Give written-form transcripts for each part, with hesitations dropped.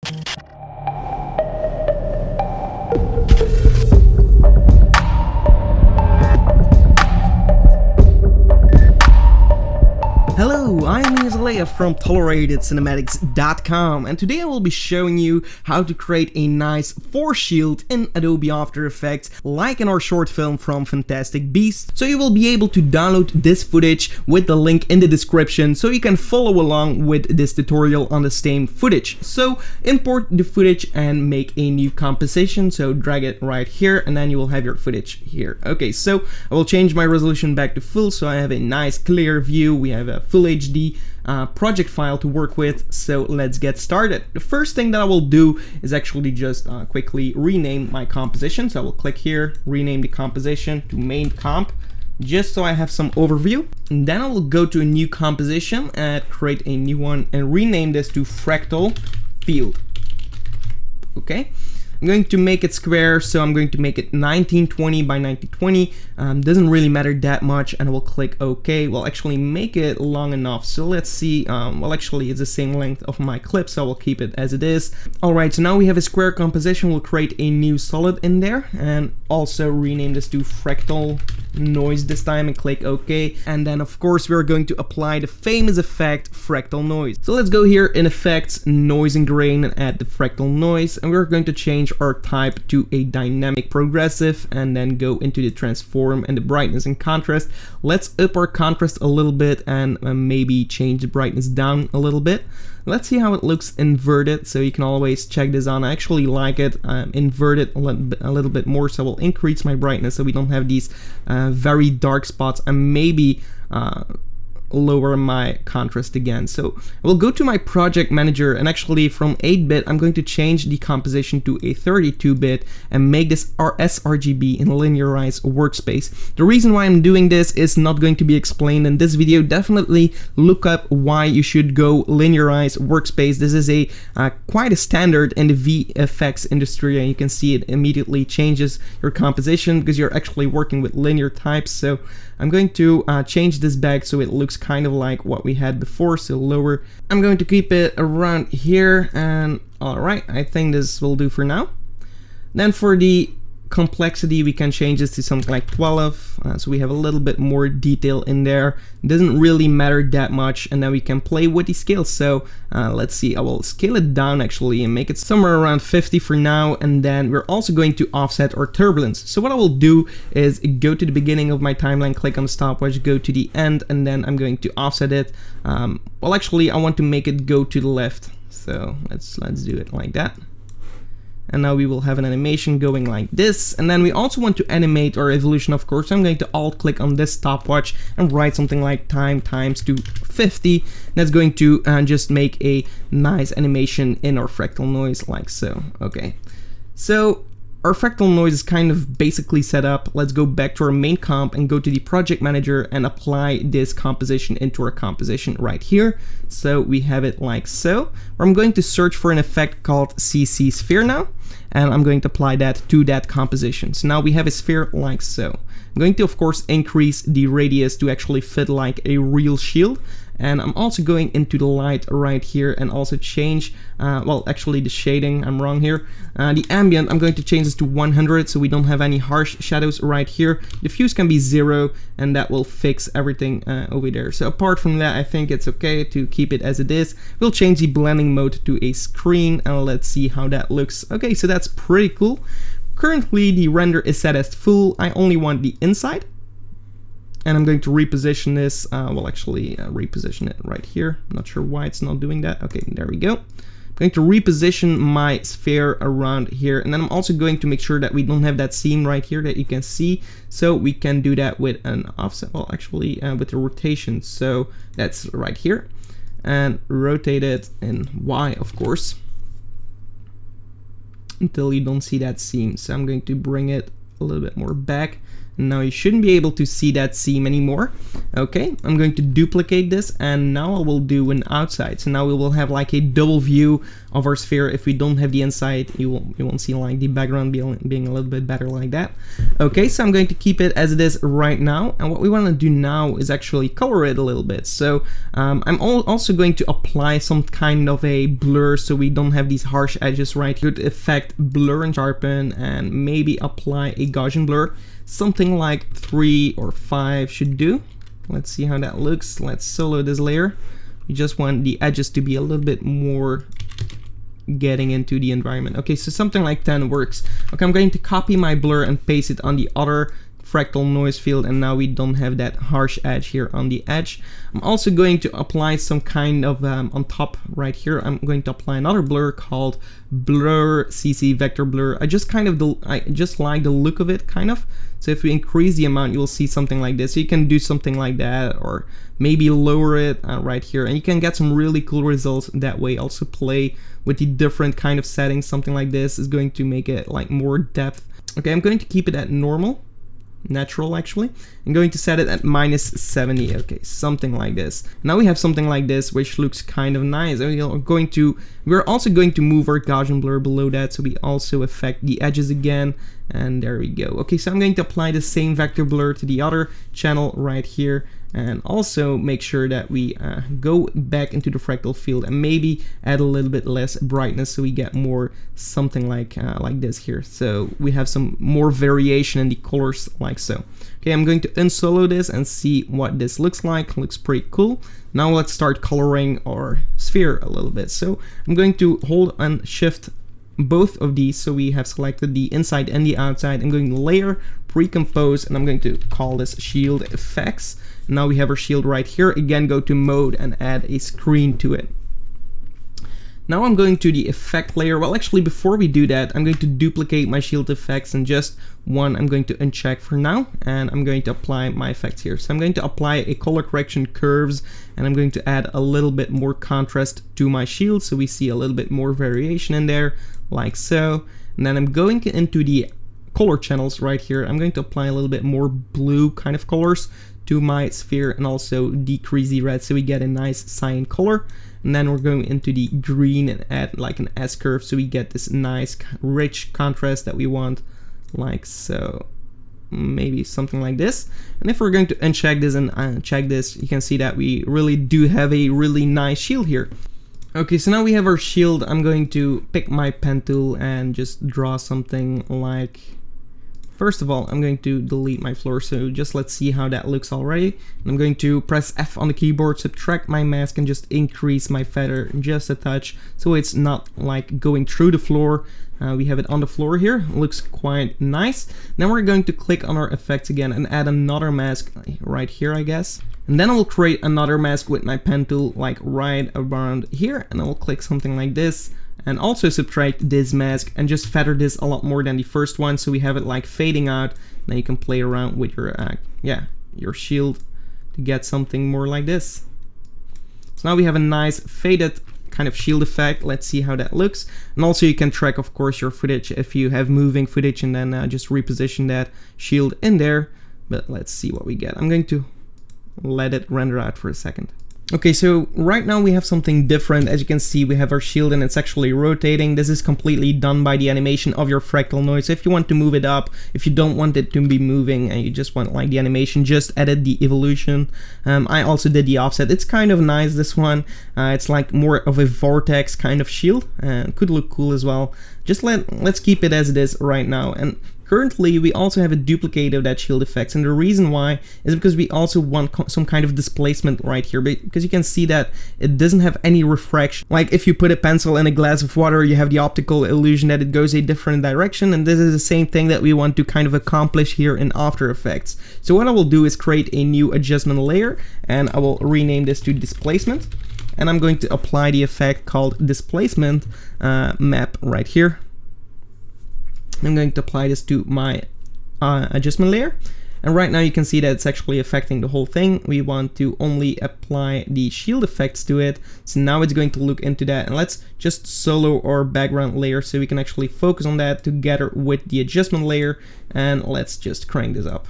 Hello, I'm Aleya from ToleratedCinematics.com, and today I will be showing you how to create a nice force shield in Adobe After Effects, like in our short film from Fantastic Beasts. So you will be able to download this footage with the link in the description so you can follow along with this tutorial on the same footage. So import the footage and make a new composition, so drag it right here and then you will have your footage here. Okay, so I will change my resolution back to full so I have a nice clear view. We have a full HD project file to work with, so let's get started. The first thing that I will do is actually just quickly rename my composition. So I will click here, rename the composition to main comp, just so I have some overview. And then I will go to a new composition and create a new one and rename this to fractal field. Okay. I'm going to make it square, so I'm going to make it 1920 by 1920. Doesn't really matter that much, and I will click OK. We'll actually make it long enough. So let's see. Well, actually, it's the same length of my clip, so I will keep it as it is. Alright, so now we have a square composition. We'll create a new solid in there, and also rename this to fractal noise this time, and click OK. And then, of course, we're going to apply the famous effect fractal noise. So let's go here in Effects, Noise and Grain, and add the fractal noise, and we're going to change our type to a dynamic progressive, and then go into the transform and the brightness and contrast. Let's up our contrast a little bit and maybe change the brightness down a little bit. Let's see how it looks inverted, so you can always check this on. I actually like it inverted a little bit more, so I will increase my brightness so we don't have these very dark spots, and maybe lower my contrast again. So I will go to my project manager, and actually from 8-bit I'm going to change the composition to a 32-bit and make this sRGB in linearized workspace. The reason why I'm doing this is not going to be explained in this video. Definitely look up why you should go linearized workspace. This is a quite a standard in the VFX industry, and you can see it immediately changes your composition because you're actually working with linear types. So I'm going to change this back so it looks kind of like what we had before, so lower. I'm going to keep it around here, and alright, I think this will do for now. Then for the complexity, we can change this to something like 12, so we have a little bit more detail in there. It doesn't really matter that much, and then we can play with the scales. So let's see, I will scale it down actually and make it somewhere around 50 for now, and then we're also going to offset our turbulence. So what I will do is go to the beginning of my timeline, click on the stopwatch, go to the end, and then I'm going to offset it. Well, actually I want to make it go to the left, so let's do it like that. And now we will have an animation going like this. And then we also want to animate our evolution, of course. So I'm going to alt click on this stopwatch and write something like time times 250. That's going to just make a nice animation in our fractal noise like so. Okay, so our fractal noise is kind of basically set up. Let's go back to our main comp and go to the project manager and apply this composition into our composition right here. So we have it like so. I'm going to search for an effect called CC sphere now, and I'm going to apply that to that composition. So now we have a sphere like so. I'm going to, of course, increase the radius to actually fit like a real shield. And I'm also going into the light right here and also change, well, actually the shading, I'm wrong here. The ambient, I'm going to change this to 100 so we don't have any harsh shadows right here. Diffuse can be 0, and that will fix everything over there. So apart from that, I think it's okay to keep it as it is. We'll change the blending mode to a screen, and let's see how that looks. Okay, so that's pretty cool. Currently, the render is set as full. I only want the inside. And I'm going to reposition this, well actually reposition it right here. I'm not sure why it's not doing that. Okay, there we go. I'm going to reposition my sphere around here, and then I'm also going to make sure that we don't have that seam right here that you can see. So we can do that with an offset, well actually with a rotation. So that's right here. And rotate it in Y, of course, until you don't see that seam. So I'm going to bring it a little bit more back. Now you shouldn't be able to see that seam anymore. Okay, I'm going to duplicate this, and now I will do an outside. So now we will have like a double view of our sphere. If we don't have the inside, you won't see like the background being a little bit better like that. Okay, so I'm going to keep it as it is right now, and what we want to do now is actually color it a little bit. So I'm also going to apply some kind of a blur so we don't have these harsh edges right here. Effect blur and sharpen, and maybe apply a Gaussian blur. Something like 3 or 5 should do. Let's see how that looks. Let's solo this layer. We just want the edges to be a little bit more getting into the environment. Okay, so something like 10 works. Okay, I'm going to copy my blur and paste it on the other fractal noise field, and now we don't have that harsh edge here on the edge. I'm also going to apply some kind of on top right here. I'm going to apply another blur called blur CC vector blur. I just like the look of it kind of. So if we increase the amount, you'll see something like this. So you can do something like that, or maybe lower it right here, and you can get some really cool results that way. Also play with the different kind of settings. Something like this is going to make it like more depth. Okay, I'm going to keep it at normal. Natural actually. I'm going to set it at -70. Okay, something like this. Now we have something like this, which looks kind of nice. We're also going to move our Gaussian blur below that, so we also affect the edges again, and there we go. Okay, so I'm going to apply the same vector blur to the other channel right here, and also make sure that we go back into the fractal field and maybe add a little bit less brightness so we get more something like this here. So we have some more variation in the colors like so. Okay, I'm going to unsolo this and see what this looks like. Looks pretty cool. Now let's start coloring our sphere a little bit. So I'm going to hold and shift both of these, so we have selected the inside and the outside. I'm going to layer, pre-compose, and I'm going to call this shield effects. Now we have our shield right here. Again, go to mode and add a screen to it. Now I'm going to the effect layer. Well, actually, before we do that, I'm going to duplicate my shield effects, and just one I'm going to uncheck for now, and I'm going to apply my effects here. So I'm going to apply a color correction curves, and I'm going to add a little bit more contrast to my shield so we see a little bit more variation in there, like so. And then I'm going into the color channels right here. I'm going to apply a little bit more blue kind of colors to my sphere, and also decrease the red so we get a nice cyan color. And then we're going into the green and add like an S curve so we get this nice rich contrast that we want, like so. Maybe something like this. And if we're going to uncheck this and check this, you can see that we really do have a really nice shield here. Okay, so now we have our shield. I'm going to pick my pen tool and just draw something like, first of all, I'm going to delete my floor, so just let's see how that looks already. And I'm going to press F on the keyboard, subtract my mask, and just increase my feather just a touch so it's not like going through the floor. We have it on the floor here. Looks quite nice. Then we're going to click on our effects again and add another mask right here, I guess. And then I will create another mask with my pen tool like right around here, and I will click something like this. And also subtract this mask and just feather this a lot more than the first one, so we have it like fading out. Then you can play around with your your shield to get something more like this. So now we have a nice faded kind of shield effect. Let's see how that looks. And also you can track, of course, your footage if you have moving footage, and then just reposition that shield in there. But let's see what we get. I'm going to let it render out for a second. Okay, so right now we have something different. As you can see, we have our shield and it's actually rotating. This is completely done by the animation of your fractal noise. If you want to move it up, if you don't want it to be moving and you just want like the animation, just edit the evolution. I also did the offset. It's kind of nice, this one. It's like more of a vortex kind of shield and could look cool as well. Just let's keep it as it is right now. And currently, we also have a duplicate of that shield effects, and the reason why is because we also want some kind of displacement right here, because you can see that it doesn't have any refraction. Like if you put a pencil in a glass of water, you have the optical illusion that it goes a different direction, and this is the same thing that we want to kind of accomplish here in After Effects. So what I will do is create a new adjustment layer, and I will rename this to Displacement. And I'm going to apply the effect called Displacement map right here. I'm going to apply this to my adjustment layer. And right now you can see that it's actually affecting the whole thing. We want to only apply the shield effects to it. So now it's going to look into that. And let's just solo our background layer so we can actually focus on that together with the adjustment layer. And let's just crank this up.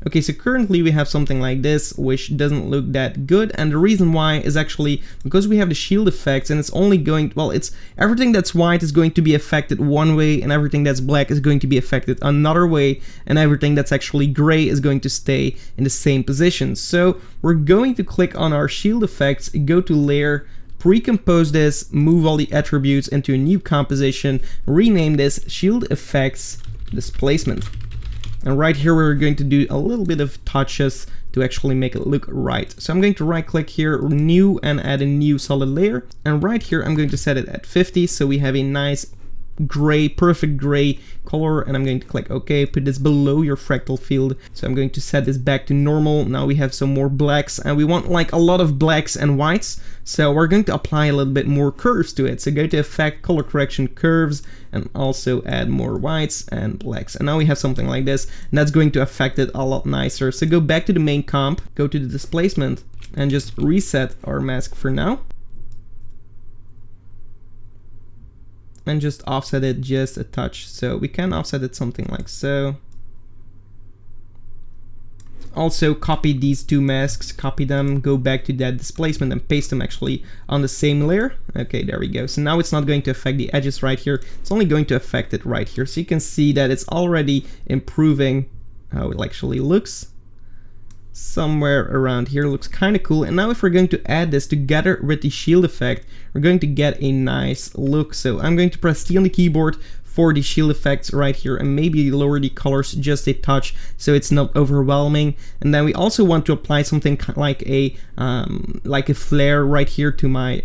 Okay, so currently we have something like this, which doesn't look that good, and the reason why is actually because we have the shield effects, and it's only going, well, it's everything that's white is going to be affected one way, and everything that's black is going to be affected another way, and everything that's actually gray is going to stay in the same position. So we're going to click on our shield effects, go to layer, pre-compose this, move all the attributes into a new composition, rename this shield effects displacement. And right here, we're going to do a little bit of touches to actually make it look right. So I'm going to right click here, new, and add a new solid layer. And right here, I'm going to set it at 50. So we have a nice gray, perfect gray color, and I'm going to click OK, put this below your fractal field. So I'm going to set this back to normal. Now we have some more blacks, and we want like a lot of blacks and whites. So we're going to apply a little bit more curves to it. So go to Effect, Color Correction, Curves, and also add more whites and blacks. And now we have something like this, and that's going to affect it a lot nicer. So go back to the main comp, go to the displacement, and just reset our mask for now. And just offset it just a touch. So we can offset it something like so. Also copy these two masks, copy them, go back to that displacement and paste them actually on the same layer. Okay, there we go. So now it's not going to affect the edges right here. It's only going to affect it right here. So you can see that it's already improving how it actually looks. Somewhere around here looks kind of cool. And now if we're going to add this together with the shield effect, we're going to get a nice look. So I'm going to press T on the keyboard for the shield effects right here, and maybe lower the colors just a touch so it's not overwhelming. And then we also want to apply something like a flare right here to my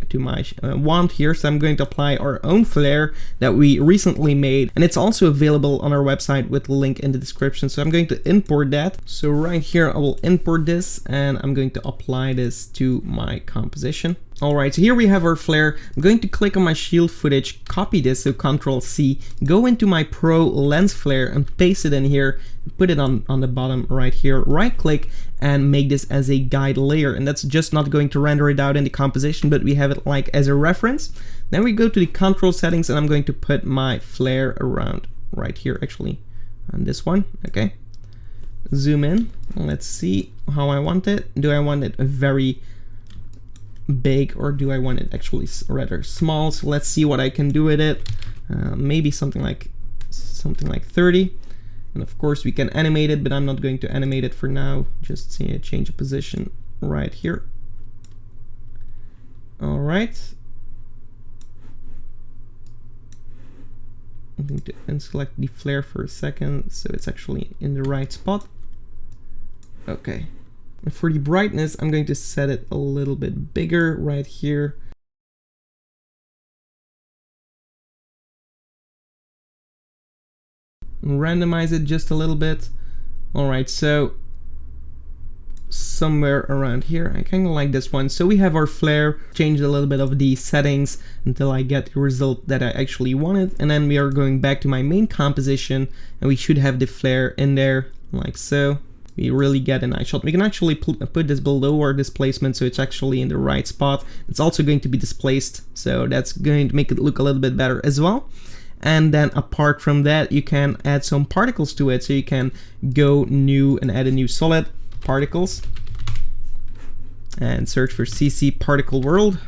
wand here. So I'm going to apply our own flare that we recently made, and it's also available on our website with the link in the description. So I'm going to import that. So right here I will import this, and I'm going to apply this to my composition. Alright, so here we have our flare. I'm going to click on my shield footage, copy this, so Ctrl C, go into my Pro lens flare and paste it in here, put it on the bottom right here, right click and make this as a guide layer. And that's just not going to render it out in the composition, but we have it like as a reference. Then we go to the control settings, and I'm going to put my flare around right here actually on this one. Okay, zoom in, let's see how I want it. Do I want it very big, or do I want it actually rather small? So let's see what I can do with it. Maybe something like 30. And of course we can animate it, but I'm not going to animate it for now. Just change the position right here. All right. I'm going to unselect the flare for a second so it's actually in the right spot. Okay. And for the brightness, I'm going to set it a little bit bigger right here. And randomize it just a little bit. Alright, so somewhere around here, I kind of like this one. So we have our flare, changed a little bit of the settings until I get the result that I actually wanted. And then we are going back to my main composition, and we should have the flare in there like so. We really get a nice shot. We can actually put this below our displacement so it's actually in the right spot. It's also going to be displaced, so that's going to make it look a little bit better as well. And then apart from that, you can add some particles to it. So you can go new and add a new solid, particles, and search for CC particle world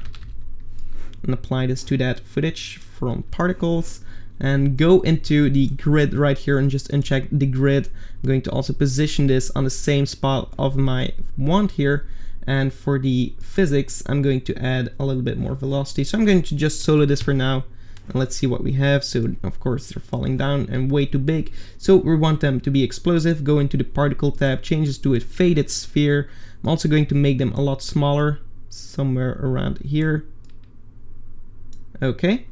and apply this to that footage from particles. And go into the grid right here and just uncheck the grid. I'm going to also position this on the same spot of my wand here. And for the physics, I'm going to add a little bit more velocity. So I'm going to just solo this for now. And let's see what we have. So of course they're falling down and way too big. So we want them to be explosive. Go into the particle tab, change this to a faded sphere. I'm also going to make them a lot smaller, somewhere around here. Okay.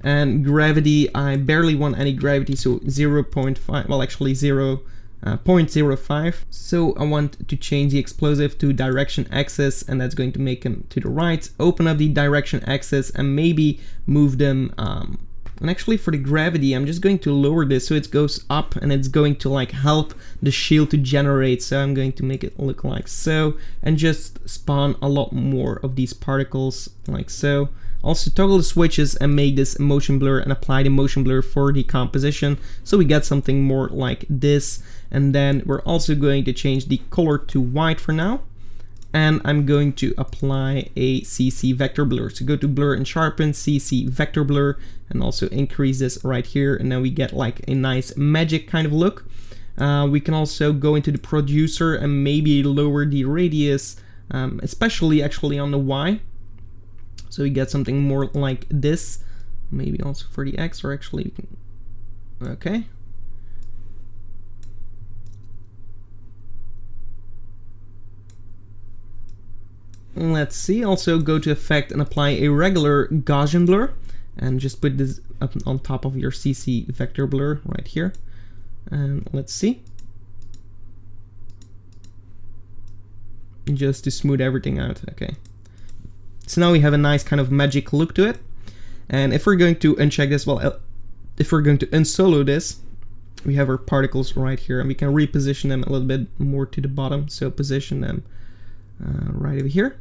And gravity, I barely want any gravity, so 0.5, well actually 0.05. So I want to change the explosive to direction axis, and that's going to make them to the right. Open up the direction axis and maybe move them. And actually for the gravity, I'm just going to lower this so it goes up, and it's going to like help the shield to generate. So I'm going to make it look like so, and just spawn a lot more of these particles like so. Also toggle the switches and make this motion blur and apply the motion blur for the composition. So we get something more like this. And then we're also going to change the color to white for now. And I'm going to apply a CC vector blur. So go to blur and sharpen, CC vector blur, and also increase this right here. And then we get like a nice magic kind of look. We can also go into the producer and maybe lower the radius, especially actually on the Y. So we get something more like this. Maybe also for the X, or actually, we can, okay. Let's see, also go to effect and apply a regular Gaussian blur and just put this up on top of your CC vector blur right here. And let's see. Just to smooth everything out, okay. So now we have a nice kind of magic look to it. And if we're going to uncheck this, well, if we're going to unsolo this, we have our particles right here and we can reposition them a little bit more to the bottom. So position them right over here.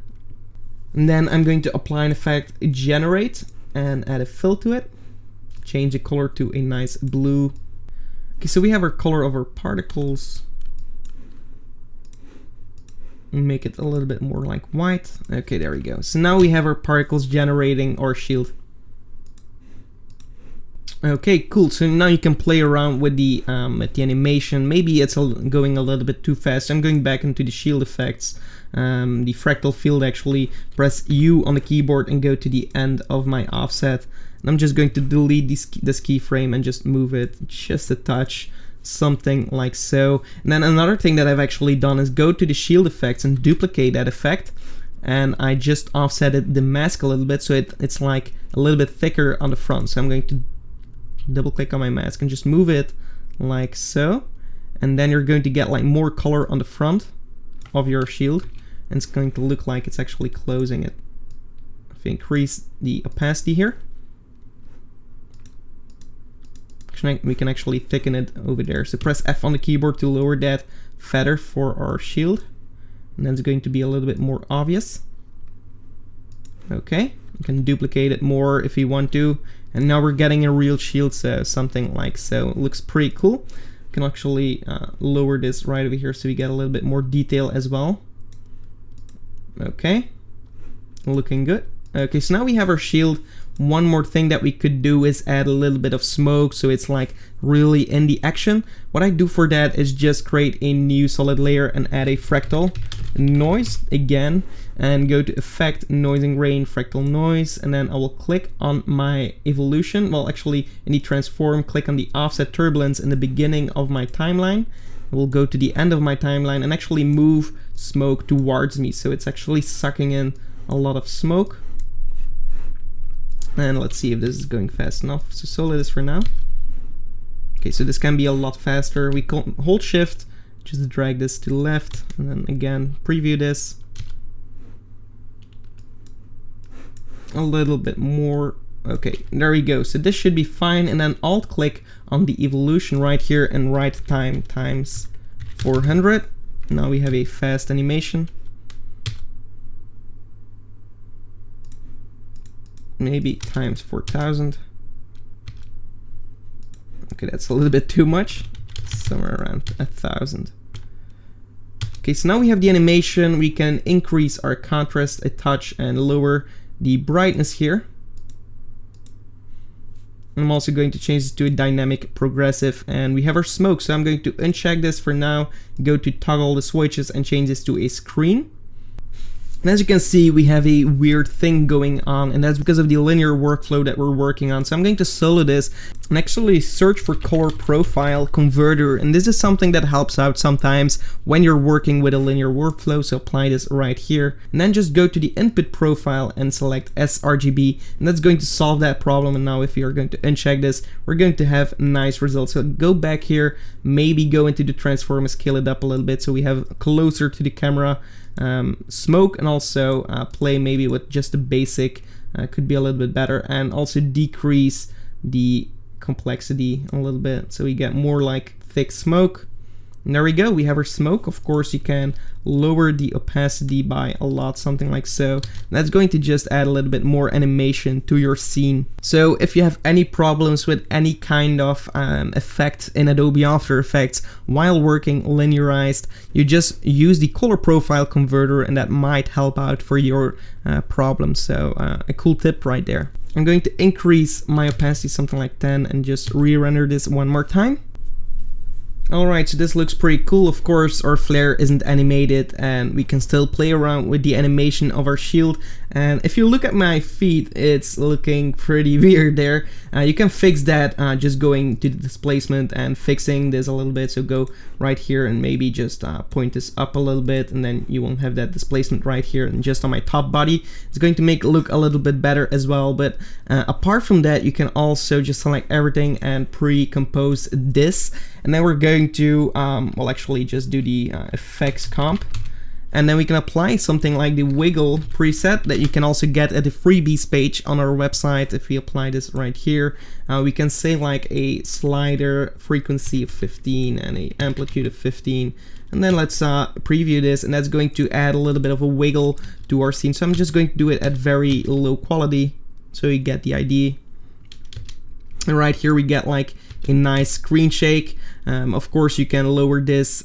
And then I'm going to apply an effect, generate, and add a fill to it. Change the color to a nice blue. Okay, so we have our color of our particles. Make it a little bit more like white. Okay, there we go. So now we have our particles generating our shield. Okay, cool. So now you can play around with the animation. Maybe it's going a little bit too fast. I'm going back into the shield effects, the fractal field actually. Press U on the keyboard and go to the end of my offset. And I'm just going to delete this keyframe and just move it just a touch, something like so. And then another thing that I've actually done is go to the shield effects and duplicate that effect. And I just offsetted the mask a little bit so it's like a little bit thicker on the front. So I'm going to double click on my mask and just move it like so, and then you're going to get like more color on the front of your shield, and it's going to look like it's actually closing it. If we increase the opacity here, we can actually thicken it over there. So press F on the keyboard to lower that feather for our shield, and then it's going to be a little bit more obvious. Okay, you can duplicate it more if you want to. And now we're getting a real shield, so something like so. It looks pretty cool. You can actually lower this right over here so we get a little bit more detail as well. Okay, looking good. Okay, so now we have our shield. One more thing that we could do is add a little bit of smoke so it's like really in the action. What I do for that is just create a new solid layer and add a fractal noise again, and go to effect, noising grain, fractal noise, and then I will click on my evolution. Well, actually in the transform, click on the offset turbulence in the beginning of my timeline. I will go to the end of my timeline and actually move smoke towards me, so it's actually sucking in a lot of smoke. And let's see if this is going fast enough. So solo this for now. Okay, so this can be a lot faster. We hold shift, just drag this to the left, and then again preview this a little bit more. Okay, there we go. So this should be fine, and then alt click on the evolution right here and write time times 400. Now we have a fast animation. Maybe times 4000. Okay, that's a little bit too much. Somewhere around 1000. Okay, so now we have the animation. We can increase our contrast a touch and lower the brightness here. I'm also going to change this to a dynamic progressive, and we have our smoke. So I'm going to uncheck this for now, go to toggle the switches and change this to a screen. And as you can see, we have a weird thing going on, and that's because of the linear workflow that we're working on. So I'm going to solo this and actually search for color profile converter. And this is something that helps out sometimes when you're working with a linear workflow. So apply this right here, and then just go to the input profile and select sRGB, and that's going to solve that problem. And now if you're going to uncheck this, we're going to have nice results. So go back here, maybe go into the transform and scale it up a little bit so we have closer to the camera. Smoke, and also play maybe with just the basic, could be a little bit better, and also decrease the complexity a little bit so we get more like thick smoke. And there we go, we have our smoke. Of course, you can lower the opacity by a lot, something like so. That's going to just add a little bit more animation to your scene. So if you have any problems with any kind of effect in Adobe After Effects while working linearized, you just use the color profile converter, and that might help out for your problem. So a cool tip right there. I'm going to increase my opacity something like 10 and just re-render this one more time. Alright, so this looks pretty cool. Of course, our flare isn't animated and we can still play around with the animation of our shield. And if you look at my feet, it's looking pretty weird there. You can fix that just going to the displacement and fixing this a little bit. So go right here and maybe just point this up a little bit, and then you won't have that displacement right here and just on my top body. It's going to make it look a little bit better as well. But apart from that, you can also just select everything and pre-compose this. And then we're going to, well, actually just do the effects comp. And then we can apply something like the wiggle preset that you can also get at the freebies page on our website. If we apply this right here, we can say like a slider frequency of 15 and a amplitude of 15. And then let's preview this, and that's going to add a little bit of a wiggle to our scene. So I'm just going to do it at very low quality so you get the idea. And right here we get like a nice screen shake. Of course you can lower this.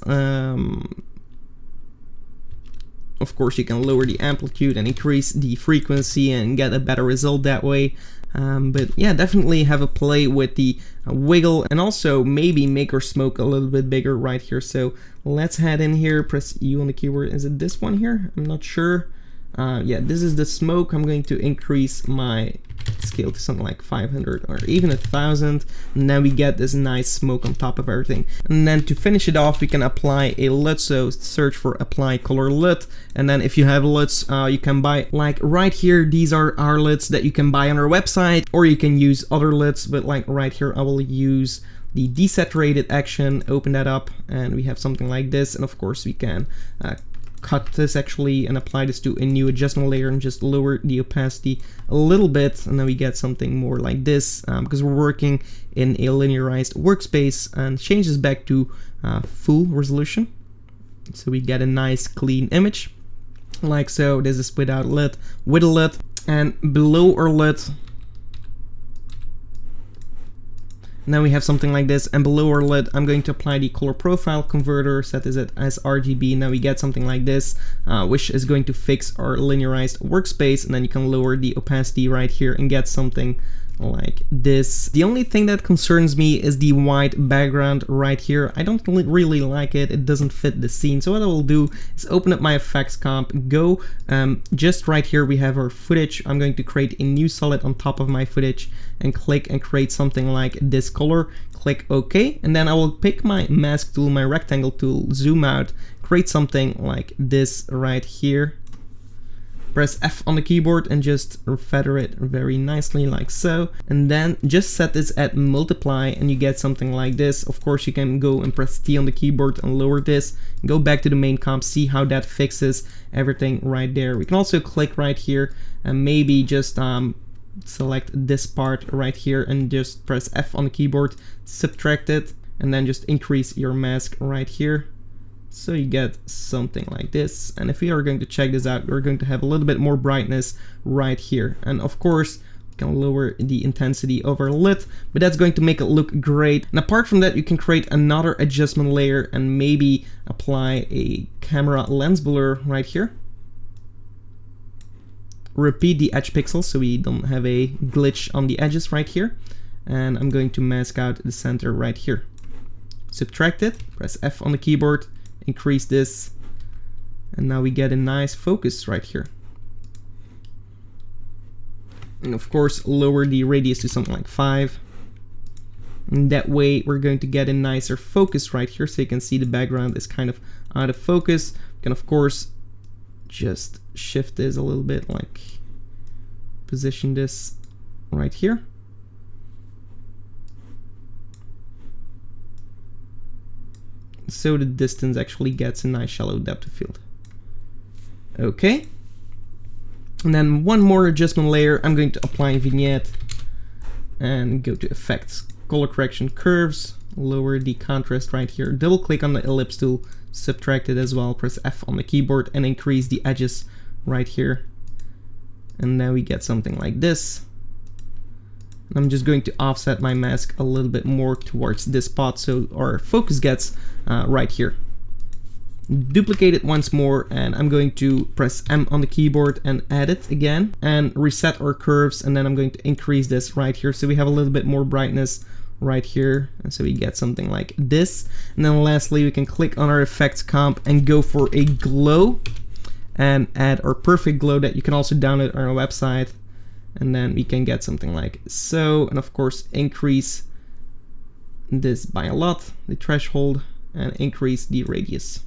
Of course you can lower the amplitude and increase the frequency and get a better result that way. But yeah, definitely have a play with the wiggle, and also maybe make our smoke a little bit bigger right here. So let's head in here, press U on the keyboard. Is it this one here? I'm not sure. Yeah, this is the smoke. I'm going to increase my scale to something like 500 or even 1000, and then we get this nice smoke on top of everything. And then to finish it off, we can apply a LUT. So search for apply color LUT, and then if you have LUTs, you can buy, like right here, these are our LUTs that you can buy on our website, or you can use other LUTs. But like right here, I will use the desaturated action, open that up, and we have something like this. And of course we can cut this actually and apply this to a new adjustment layer and just lower the opacity a little bit, and then we get something more like this, because we're working in a linearized workspace, and change this back to full resolution so we get a nice clean image like so. This is without LUT, with a LUT, and below our LUT now we have something like this, and below our LUT I'm going to apply the color profile converter, set this as RGB. Now we get something like this, which is going to fix our linearized workspace, and then you can lower the opacity right here and get something like this. The only thing that concerns me is the white background right here. I don't really like it. It doesn't fit the scene. So what I will do is open up my effects comp, go just right here we have our footage. I'm going to create a new solid on top of my footage and click and create something like this color. Click OK, and then I will pick my mask tool, my rectangle tool, zoom out, create something like this right here. Press F on the keyboard and just feather it very nicely like so, and then just set this at multiply and you get something like this. Of course you can go and press T on the keyboard and lower this, go back to the main comp, see how that fixes everything right there. We can also click right here and maybe just select this part right here and just press F on the keyboard, subtract it, and then just increase your mask right here. So you get something like this. And if we are going to check this out, we're going to have a little bit more brightness right here. And of course, we can lower the intensity of our LUT, but that's going to make it look great. And apart from that, you can create another adjustment layer and maybe apply a camera lens blur right here. Repeat the edge pixels so we don't have a glitch on the edges right here. And I'm going to mask out the center right here. Subtract it, press F on the keyboard, increase this, and now we get a nice focus right here. And of course lower the radius to something like 5, and that way we're going to get a nicer focus right here. So you can see the background is kind of out of focus. You can of course just shift this a little bit, like position this right here. So the distance actually gets a nice shallow depth of field. Okay. And then one more adjustment layer. I'm going to apply vignette and go to effects, color correction, curves, lower the contrast right here. Double click on the ellipse tool, subtract it as well, press F on the keyboard and increase the edges right here. And now we get something like this. And I'm just going to offset my mask a little bit more towards this spot so our focus gets right here. Duplicate it once more, and I'm going to press M on the keyboard and add it again and reset our curves, and then I'm going to increase this right here so we have a little bit more brightness right here, and so we get something like this. And then lastly, we can click on our effects comp and go for a glow and add our perfect glow that you can also download on our website, and then we can get something like so. And of course increase this by a lot, the threshold, and increase the radius.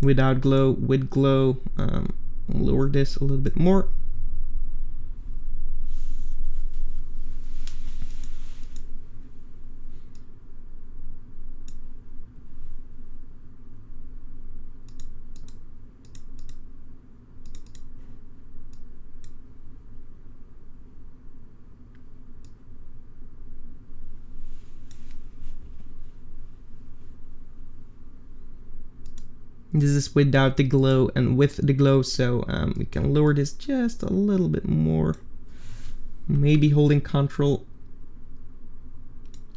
Without glow, with glow, lower this a little bit more. This is without the glow and with the glow, so we can lower this just a little bit more. Maybe holding Control.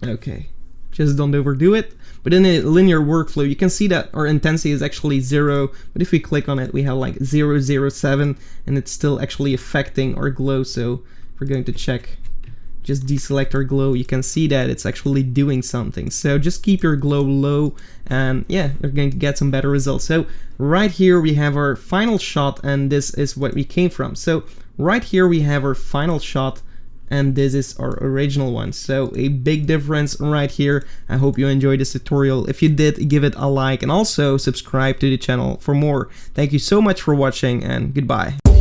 Okay, just don't overdo it. But in a linear workflow, you can see that our intensity is actually 0, but if we click on it, we have like 007, and it's still actually affecting our glow. So if we're going to check, just deselect our glow, you can see that it's actually doing something. So just keep your glow low, and yeah, you're going to get some better results. So right here we have our final shot, and this is what we came from. So right here we have our final shot, and this is our original one. So a big difference right here. I hope you enjoyed this tutorial. If you did, give it a like and also subscribe to the channel for more. Thank you so much for watching, and goodbye.